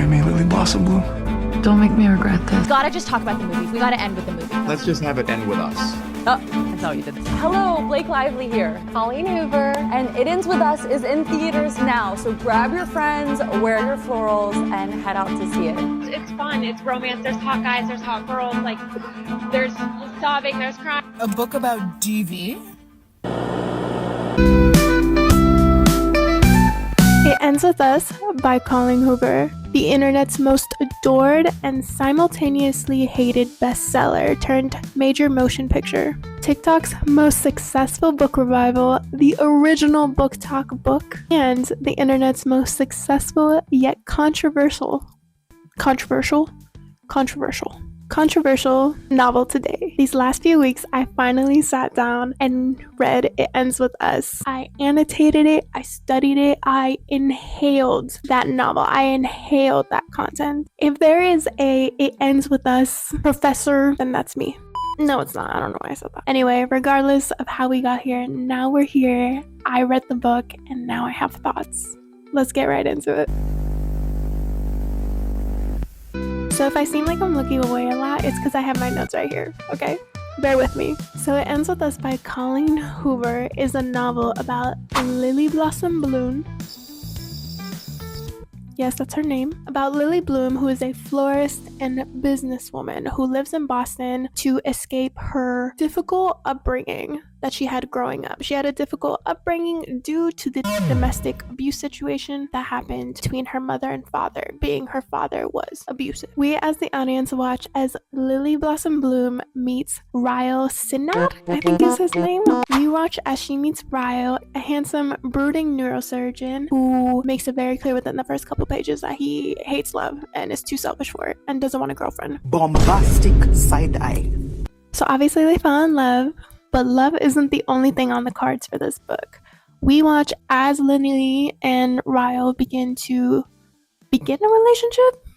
I may Lily Blossom Bloom. Don't make me regret this. We gotta just talk about the movie. We gotta end with the movie. Let's just have it end with us. Oh, I saw what you did. Hello, Blake Lively here. Coleen Hoover, and It Ends With Us is in theaters now, so grab your friends, wear your florals, and head out to see it. It's fun, it's romance, there's hot guys, there's hot girls, like, there's sobbing, there's crying. A book about DV? It Ends With Us by Coleen Hoover, the internet's most adored and simultaneously hated bestseller turned major motion picture. TikTok's most successful book revival, the original book talk book, and the internet's most successful yet controversial novel today. These last few weeks, I finally sat down and read It Ends With Us. I annotated it, I studied it, I inhaled that novel, I inhaled that content. If there is a It Ends With Us professor, then that's me. No, it's not. I don't know why I said that. Anyway, regardless of how we got here, now we're here. I read the book, and now I have thoughts. Let's get right into it. So if I seem like I'm looking away a lot, it's because I have my notes right here, okay? Bear with me. So It Ends With Us by Coleen Hoover is a novel about Lily Blossom Bloom. Yes, that's her name. About Lily Bloom, who is a florist and businesswoman who lives in Boston to escape her difficult upbringing that she had growing up. She had a difficult upbringing due to the domestic abuse situation that happened between her mother and father, being her father was abusive. We as the audience watch as Lily Blossom Bloom meets Ryle Sinat, I think is his name. We watch as she meets Ryle, a handsome, brooding neurosurgeon who makes it very clear within the first couple pages that he hates love and is too selfish for it and doesn't want a girlfriend. Bombastic side eye. So obviously they fall in love, but love isn't the only thing on the cards for this book. We watch as Lily and Ryle begin a relationship?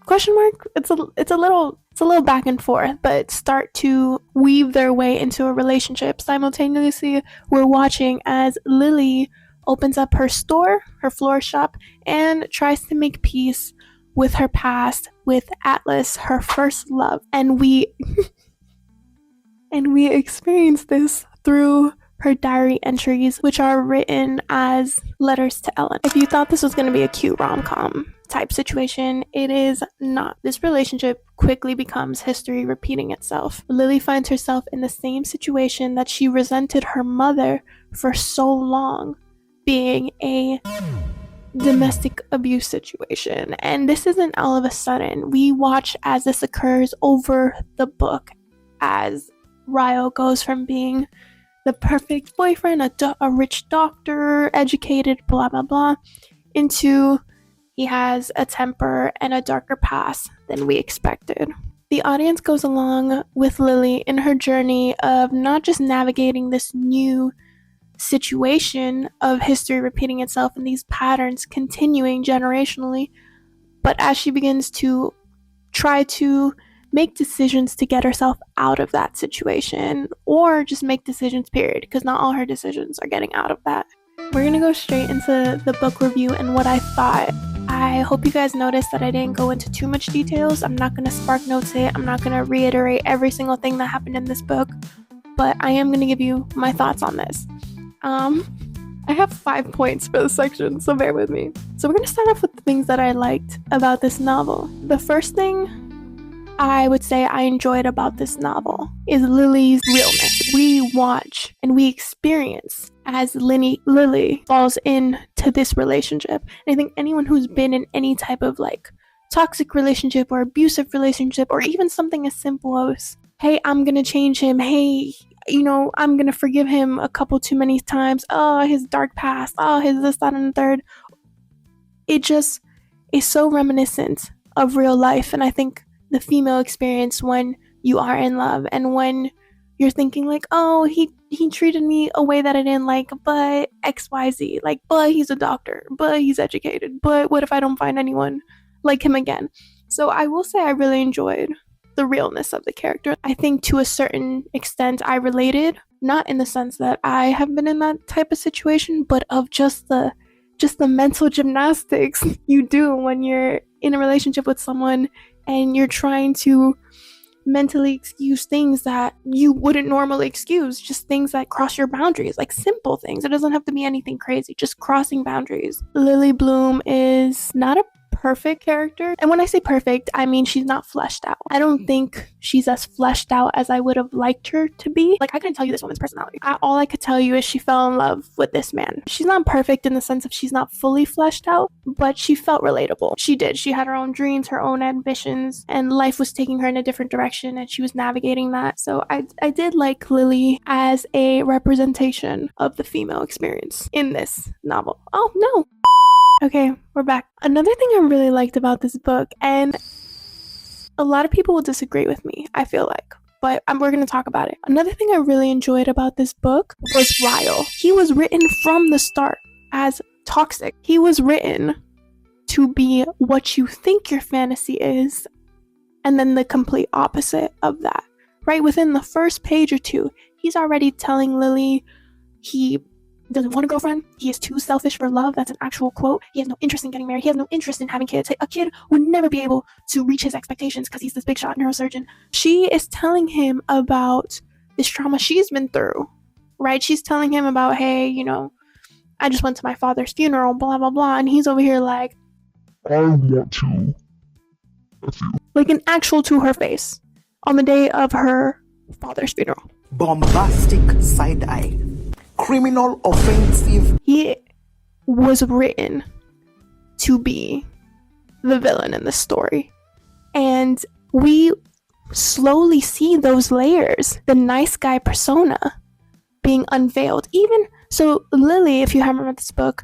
Question mark? It's a little back and forth, but start to weave their way into a relationship. Simultaneously, we're watching as Lily opens up her store, her floral shop, and tries to make peace with her past, with Atlas, her first love. And we experience this through her diary entries, which are written as letters to Ellen. If you thought this was going to be a cute rom-com type situation, it is not. This relationship quickly becomes history repeating itself. Lily finds herself in the same situation that she resented her mother for so long, being a domestic abuse situation. And this isn't all of a sudden. We watch as this occurs over the book, as Ryle goes from being the perfect boyfriend, a rich doctor, educated, blah, blah, blah, into he has a temper and a darker past than we expected. The audience goes along with Lily in her journey of not just navigating this new situation of history repeating itself and these patterns continuing generationally, but as she begins to try to make decisions to get herself out of that situation, or just make decisions, period, because not all her decisions are getting out of that. We're gonna go straight into the book review and what I thought. I hope you guys noticed that I didn't go into too much details. I'm not gonna spark notes it. I'm not gonna reiterate every single thing that happened in this book, but I am gonna give you my thoughts on this. I have 5 points for this section, so bear with me. So we're gonna start off with the things that I liked about this novel. The first thing I would say I enjoyed about this novel is Lily's realness. We watch and we experience as Lily falls into this relationship. And I think anyone who's been in any type of like toxic relationship or abusive relationship, or even something as simple as, hey, I'm gonna change him, hey, I'm gonna forgive him a couple too many times, oh, his dark past, oh, his this, that, and the third. It just is so reminiscent of real life. And I think the female experience when you are in love and when you're thinking like, oh, he treated me a way that I didn't like, but XYZ, like, but he's a doctor, but he's educated, but what if I don't find anyone like him again? So I will say I really enjoyed the realness of the character. I think to a certain extent I related, not in the sense that I have been in that type of situation, but of just the mental gymnastics you do when you're in a relationship with someone and you're trying to mentally excuse things that you wouldn't normally excuse, just things that cross your boundaries, like simple things. It doesn't have to be anything crazy, just crossing boundaries. Lily Bloom is not a perfect character, and when I say perfect, I mean she's not fleshed out. I don't think she's as fleshed out as I would have liked her to be. Like, I couldn't tell you this woman's personality. All I could tell you is she fell in love with this man. She's not perfect in the sense of she's not fully fleshed out, but she felt relatable. She did. She had her own dreams, her own ambitions, and life was taking her in a different direction, and she was navigating that. So I did like Lily as a representation of the female experience in this novel. Oh no. Okay, we're back. Another thing I really liked about this book, and a lot of people will disagree with me, I feel like, but we're going to talk about it. Another thing I really enjoyed about this book was Ryle. He was written from the start as toxic. He was written to be what you think your fantasy is, and then the complete opposite of that. Right within the first page or two, he's already telling Lily he doesn't want a girlfriend. He is too selfish for love. That's an actual quote. He has no interest in getting married. He has no interest in having kids. A kid would never be able to reach his expectations because he's this big shot neurosurgeon. She is telling him about this trauma she's been through, right? She's telling him about, hey, you know, I just went to my father's funeral, blah, blah, blah. And he's over here like, I want to F you. Like an actual to her face on the day of her father's funeral. Bombastic side eye. Criminal offensive. He was written to be the villain in the story. And we slowly see those layers, the nice guy persona being unveiled. Even so, Lily, if you haven't read this book,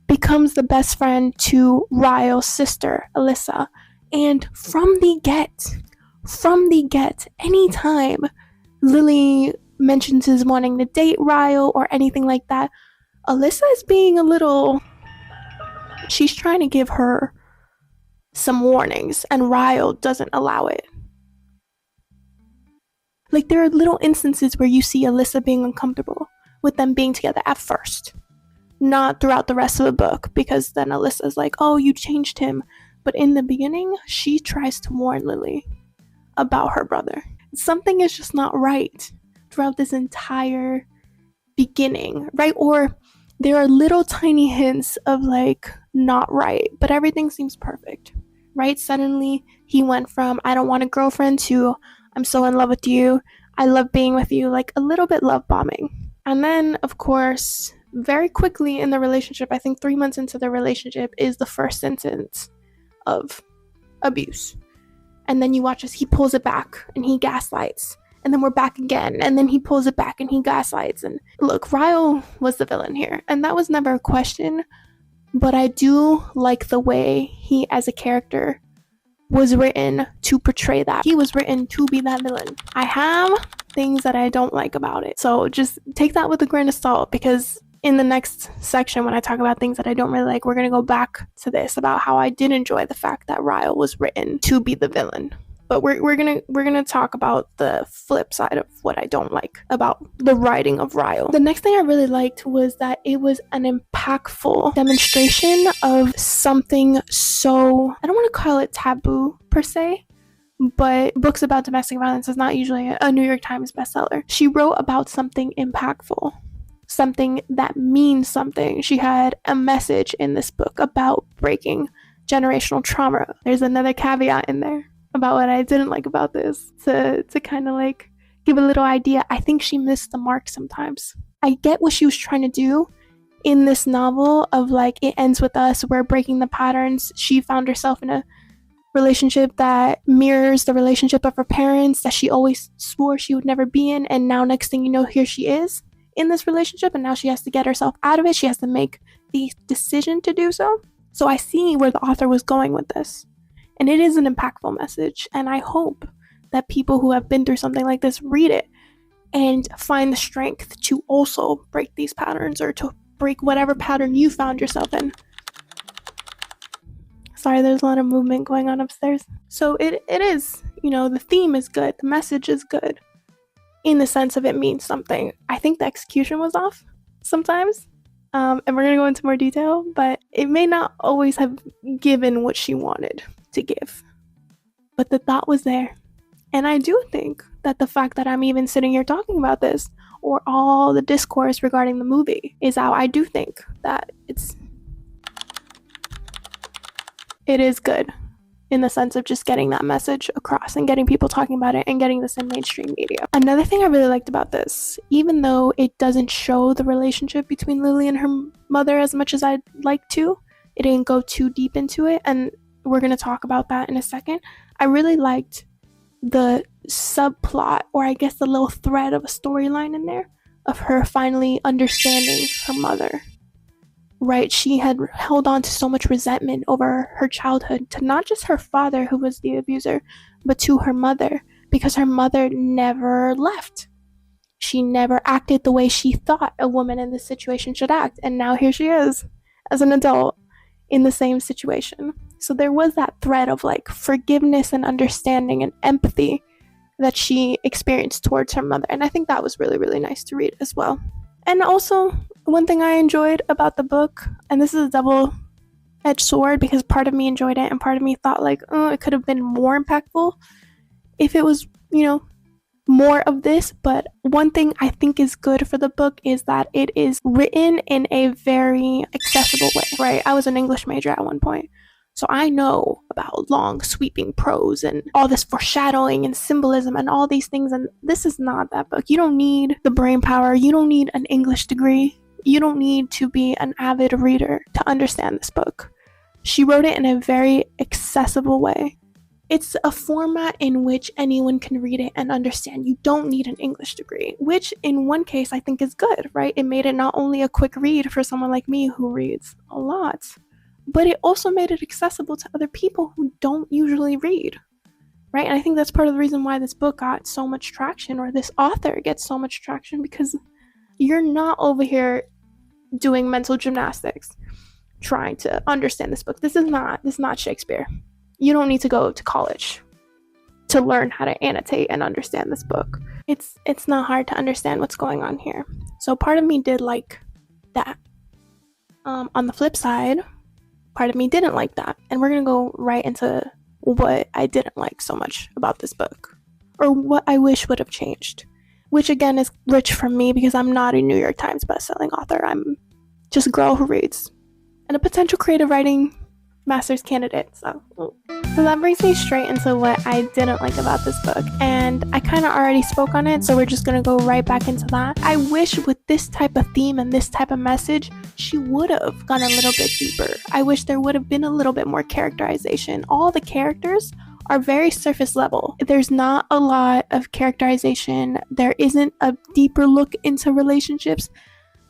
becomes the best friend to Ryle's sister, Alyssa. And from the get, anytime Lily mentions his wanting to date Ryle or anything like that, Alyssa is being a little, she's trying to give her some warnings, and Ryle doesn't allow it. Like, there are little instances where you see Alyssa being uncomfortable with them being together at first, not throughout the rest of the book, because then Alyssa's like, oh, you changed him. But in the beginning, she tries to warn Lily about her brother. Something is just not right throughout this entire beginning, right? Or there are little tiny hints of like not right, but everything seems perfect, right? Suddenly he went from I don't want a girlfriend to I'm so in love with you, I love being with you, like a little bit love bombing. And then of course, very quickly in the relationship, I think 3 months into the relationship is the first instance of abuse. And then you watch as he pulls it back and he gaslights. And then we're back again, and then he pulls it back and he gaslights. And look, Ryle was the villain here, and that was never a question, but I do like the way he as a character was written to portray that. He was written to be that villain. I have things that I don't like about it, so just take that with a grain of salt, because in the next section, when I talk about things that I don't really like, we're gonna go back to this about how I did enjoy the fact that Ryle was written to be the villain. But we're gonna talk about the flip side of what I don't like about the writing of Ryle. The next thing I really liked was that it was an impactful demonstration of something so, I don't want to call it taboo per se, but books about domestic violence is not usually a New York Times bestseller. She wrote about something impactful, something that means something. She had a message in this book about breaking generational trauma. There's another caveat in there about what I didn't like about this, to kind of like give a little idea. I think she missed the mark sometimes. I get what she was trying to do in this novel of like, it ends with us, we're breaking the patterns. She found herself in a relationship that mirrors the relationship of her parents that she always swore she would never be in, and now next thing you know, here she is in this relationship, and now she has to get herself out of it. She has to make the decision to do so. So I see where the author was going with this. And it is an impactful message, and I hope that people who have been through something like this read it and find the strength to also break these patterns, or to break whatever pattern you found yourself in. Sorry, there's a lot of movement going on upstairs. So it is, you know, the theme is good, the message is good, in the sense of it means something. I think the execution was off sometimes, and we're gonna go into more detail, but It may not always have given what she wanted to give, but the thought was there. And I do think that the fact that I'm even sitting here talking about this, or all the discourse regarding the movie, is how I do think that it is good in the sense of just getting that message across and getting people talking about it and getting this in mainstream media. Another thing I really liked about this, even though it doesn't show the relationship between Lily and her mother as much as I'd like to, it didn't go too deep into it, and we're going to talk about that in a second. I really liked the subplot, or I guess the little thread of a storyline in there, of her finally understanding her mother. Right, she had held on to so much resentment over her childhood to not just her father, who was the abuser, but to her mother, because her mother never left. She never acted the way she thought a woman in this situation should act, and now here she is, as an adult, in the same situation. So there was that thread of like forgiveness and understanding and empathy that she experienced towards her mother, and I think that was really, really nice to read as well. And also, one thing I enjoyed about the book, and this is a double-edged sword because part of me enjoyed it and part of me thought like, oh, it could have been more impactful if it was, more of this. But one thing I think is good for the book is that it is written in a very accessible way, right? I was an English major at one point, so I know about long, sweeping prose and all this foreshadowing and symbolism and all these things, and this is not that book. You don't need the brain power. You don't need an English degree. You don't need to be an avid reader to understand this book. She wrote it in a very accessible way. It's a format in which anyone can read it and understand. You don't need an English degree, which in one case I think is good, right? It made it not only a quick read for someone like me who reads a lot, but it also made it accessible to other people who don't usually read, right? And I think that's part of the reason why this book got so much traction, or this author gets so much traction, because you're not over here doing mental gymnastics trying to understand this book. This is not Shakespeare. You don't need to go to college to learn how to annotate and understand this book. It's not hard to understand what's going on here. So part of me did like that. On the flip side, part of me didn't like that. And we're going to go right into what I didn't like so much about this book, or what I wish would have changed, which again is rich from me because I'm not a New York Times bestselling author. I'm just a girl who reads and a potential creative writing master's candidate. So that brings me straight into what I didn't like about this book, and I kind of already spoke on it, so we're just gonna go right back into that. I wish with this type of theme and this type of message, she would have gone a little bit deeper. I wish there would have been a little bit more characterization. All the characters are very surface level. There's not a lot of characterization. There isn't a deeper look into relationships.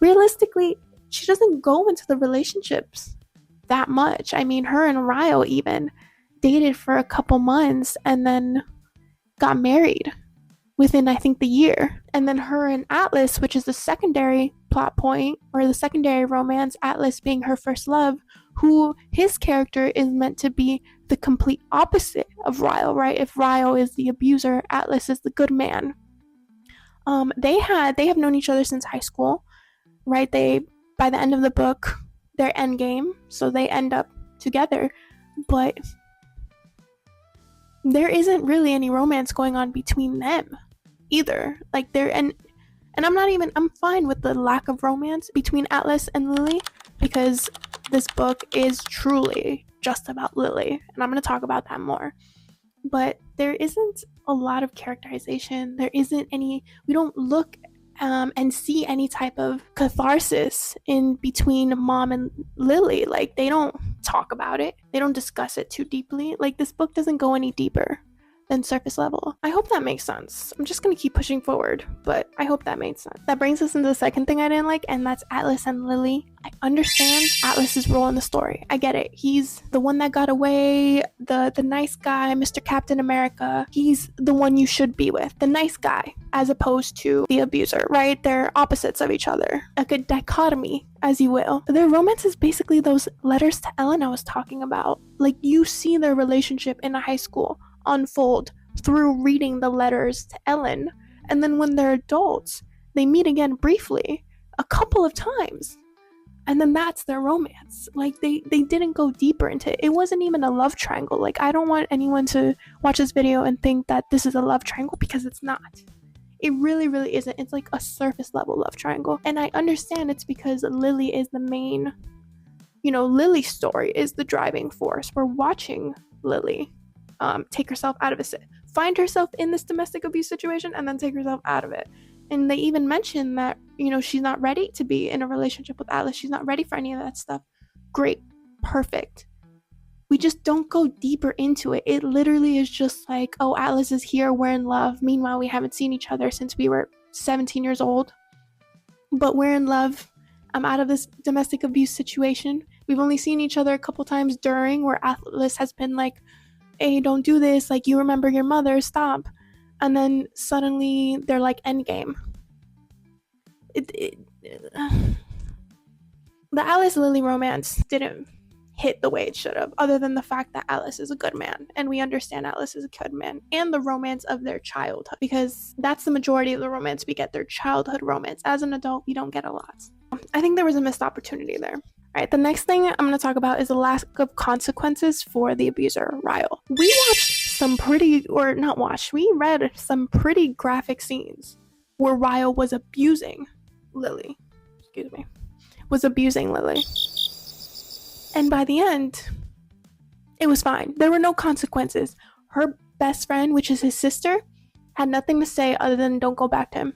Realistically, she doesn't go into the relationships that much. I mean, her and Ryle even dated for a couple months and then got married within, I think, the year. And then her and Atlas, which is the secondary plot point, or the secondary romance, Atlas being her first love, who his character is meant to be the complete opposite of Ryle, right? If Ryle is the abuser, Atlas is the good man. They have known each other since high school, right? By the end of the book, their end game, so they end up together, but there isn't really any romance going on between them either. Like and I'm fine with the lack of romance between Atlas and Lily, because this book is truly just about Lily, and I'm going to talk about that more. But there isn't a lot of characterization. There isn't any, we don't look and see any type of catharsis in between Mom and Lily. Like, they don't talk about it. They don't discuss it too deeply. Like, this book doesn't go any deeper than surface level. I hope that makes sense. I'm just gonna keep pushing forward, but I hope that made sense. That brings us into the second thing I didn't like, and that's Atlas and Lily. I understand Atlas's role in the story. I get it. He's the one that got away, the nice guy, Mr. Captain America. He's the one you should be with, the nice guy, as opposed to the abuser, right? They're opposites of each other. A good dichotomy, as you will. Their romance is basically those letters to Ellen I was talking about. Like, you see their relationship in a high school unfold through reading the letters to Ellen, and then when they're adults, they meet again briefly a couple of times. And then that's their romance. Like they didn't go deeper into it. It wasn't even a love triangle. Like I don't want anyone to watch this video and think that this is a love triangle, because it's not. It really, really isn't. It's like a surface level love triangle. And I understand it's because Lily is the main, Lily's story is the driving force. We're watching Lily take herself out of it, find herself in this domestic abuse situation, and then take herself out of it. And they even mention that, she's not ready to be in a relationship with Atlas. She's not ready for any of that stuff. Great. Perfect. We just don't go deeper into it. It literally is just like, oh, Atlas is here, we're in love. Meanwhile, we haven't seen each other since we were 17 years old. But we're in love. I'm out of this domestic abuse situation. We've only seen each other a couple times during, where Atlas has been like, hey, don't do this. Like, you remember your mother, stop. And then suddenly they're like, endgame. The Alice-Lily romance didn't hit the way it should have, other than the fact that Alice is a good man, and we understand Alice is a good man, and the romance of their childhood, because that's the majority of the romance we get, their childhood romance. As an adult, we don't get a lot. I think there was a missed opportunity there. All right, the next thing I'm going to talk about is the lack of consequences for the abuser, Ryle. We read some pretty graphic scenes where Ryle was abusing Lily. And by the end, it was fine. There were no consequences. Her best friend, which is his sister, had nothing to say other than don't go back to him.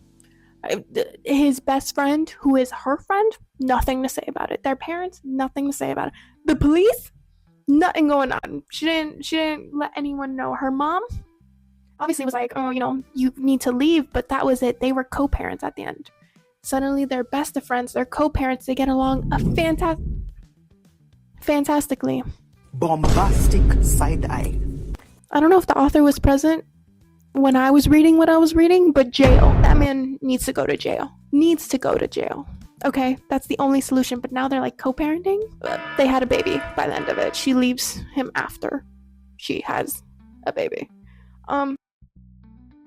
His best friend, who is her friend, nothing to say about it. Their parents, nothing to say about it. The police, nothing going on. She didn't let anyone know. Her mom obviously was like, oh, you need to leave, but that was it. They were co-parents at the end. Suddenly they're best of friends. They're co-parents. They get along fantastically. Bombastic side eye. I don't know if the author was present when I was reading what I was reading, but jail. That man needs to go to jail. Okay, that's the only solution. But now they're like co-parenting. They had a baby by the end of it. She leaves him after she has a baby.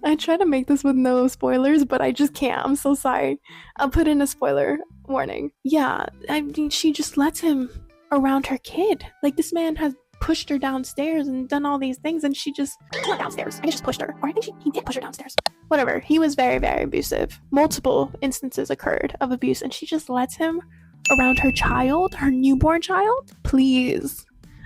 I try to make this with no spoilers, but I just can't. I'm so sorry. I'll put in a spoiler warning. Yeah, I mean, she just lets him around her kid. Like, this man has pushed her downstairs and done all these things, and she just not downstairs. I guess just pushed her. Or I think he did push her downstairs. Whatever. He was very, very abusive. Multiple instances occurred of abuse, and she just lets him around her child, her newborn child. Please.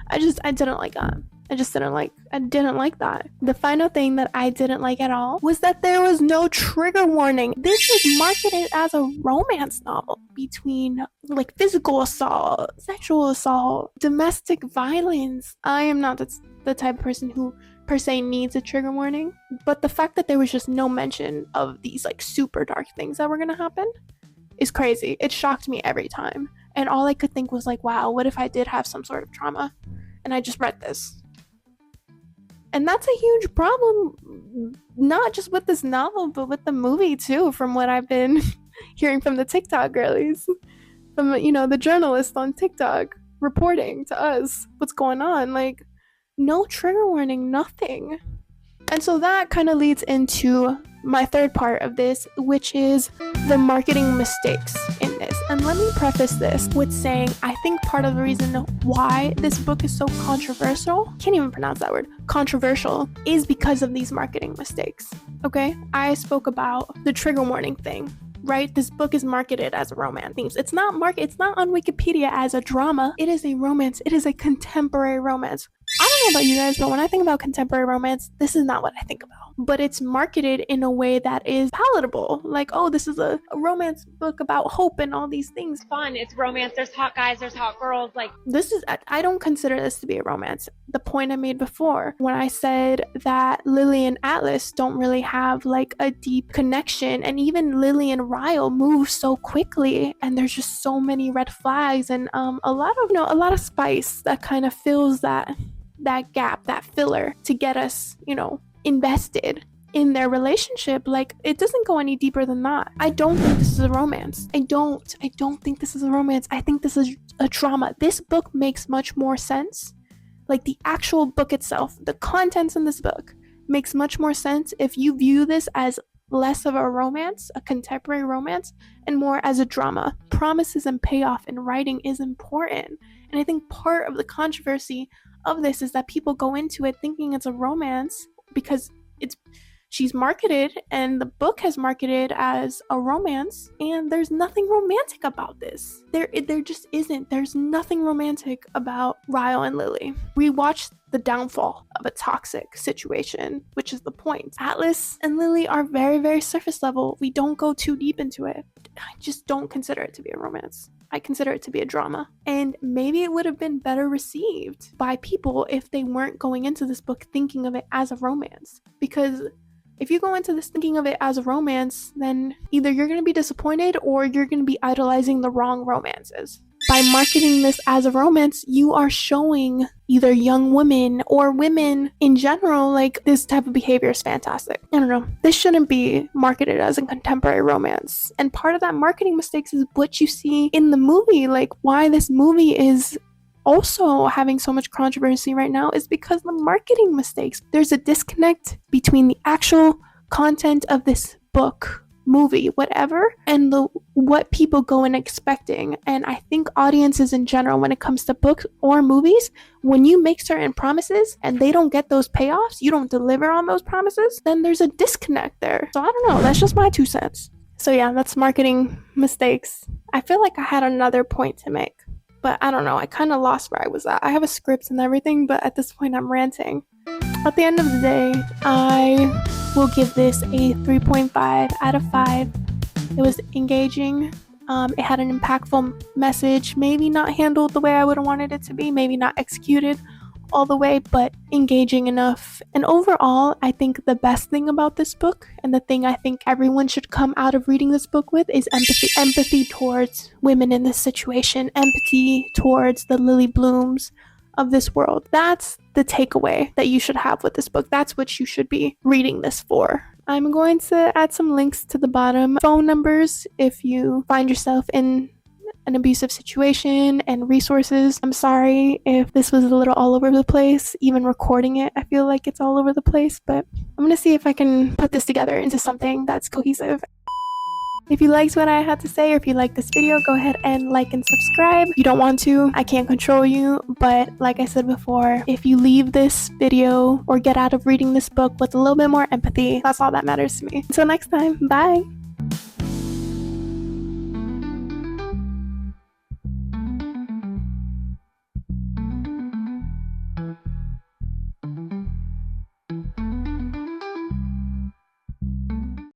I didn't like that. I didn't like that. The final thing that I didn't like at all was that there was no trigger warning. This is marketed as a romance novel between like physical assault, sexual assault, domestic violence. I am not the type of person who per se needs a trigger warning, but the fact that there was just no mention of these like super dark things that were gonna happen is crazy. It shocked me every time. And all I could think was like, wow, what if I did have some sort of trauma and I just read this? And that's a huge problem, not just with this novel, but with the movie too, from what I've been hearing from the TikTok girlies, from, the journalists on TikTok reporting to us what's going on. Like, no trigger warning, nothing. And so that kind of leads into my third part of this, which is the marketing mistakes in this. And let me preface this with saying, I think part of the reason why this book is so controversial, can't even pronounce that word, controversial, is because of these marketing mistakes. Okay? I spoke about the trigger warning thing, right? This book is marketed as a romance themes. It's not on Wikipedia as a drama. It is a romance. It is a contemporary romance. I don't know about you guys, but when I think about contemporary romance, this is not what I think about. But it's marketed in a way that is palatable. Like, oh, this is a romance book about hope and all these things. Fun. It's romance. There's hot guys. There's hot girls. Like, I don't consider this to be a romance. The point I made before when I said that Lily and Atlas don't really have like a deep connection, and even Lily and Ryle move so quickly, and there's just so many red flags and a lot of spice that kind of fills that gap, that filler to get us, invested in their relationship. Like, it doesn't go any deeper than that. I don't think this is a romance. I don't think this is a romance. I think this is a drama. This book makes much more sense. Like, the actual book itself, the contents in this book makes much more sense if you view this as less of a romance, a contemporary romance, and more as a drama. Promises and payoff in writing is important. And I think part of the controversy of this is that people go into it thinking it's a romance because she's marketed and the book has marketed as a romance, and there's nothing romantic about this. There just isn't. There's nothing romantic about Ryle and Lily. We watched the downfall of a toxic situation, which is the point. Atlas and Lily are very, very surface level. We don't go too deep into it. I just don't consider it to be a romance. I consider it to be a drama. And maybe it would have been better received by people if they weren't going into this book thinking of it as a romance. Because if you go into this thinking of it as a romance, then either you're going to be disappointed or you're going to be idolizing the wrong romances. By marketing this as a romance, you are showing either young women or women in general, like, this type of behavior is fantastic. I don't know. This shouldn't be marketed as a contemporary romance. And part of that marketing mistakes is what you see in the movie. Like, why this movie is also having so much controversy right now is because the marketing mistakes. There's a disconnect between the actual content of this book, movie, whatever, and what people go in expecting. And I think audiences in general, when it comes to books or movies, when you make certain promises and they don't get those payoffs, you don't deliver on those promises, then there's a disconnect there. So I don't know, that's just my 2 cents. So yeah, that's marketing mistakes. I feel like I had another point to make, but I don't know, I kind of lost where I was at. I have a script and everything, but at this point I'm ranting. At the end of the day, I will give this a 3.5 out of 5. It was engaging. It had an impactful message, maybe not handled the way I would have wanted it to be, maybe not executed all the way, but engaging enough. And overall, I think the best thing about this book, and the thing I think everyone should come out of reading this book with, is empathy. Empathy towards women in this situation, empathy towards the Lily Blooms of this world. That's the takeaway that you should have with this book. That's what you should be reading this for. I'm going to add some links to the bottom. Phone numbers if you find yourself in an abusive situation, and resources. I'm sorry if this was a little all over the place. Even recording it, I feel like it's all over the place, but I'm gonna see if I can put this together into something that's cohesive. If you liked what I had to say, or if you liked this video, go ahead and like and subscribe. If you don't want to, I can't control you, but like I said before, if you leave this video or get out of reading this book with a little bit more empathy, that's all that matters to me. Until next time, bye!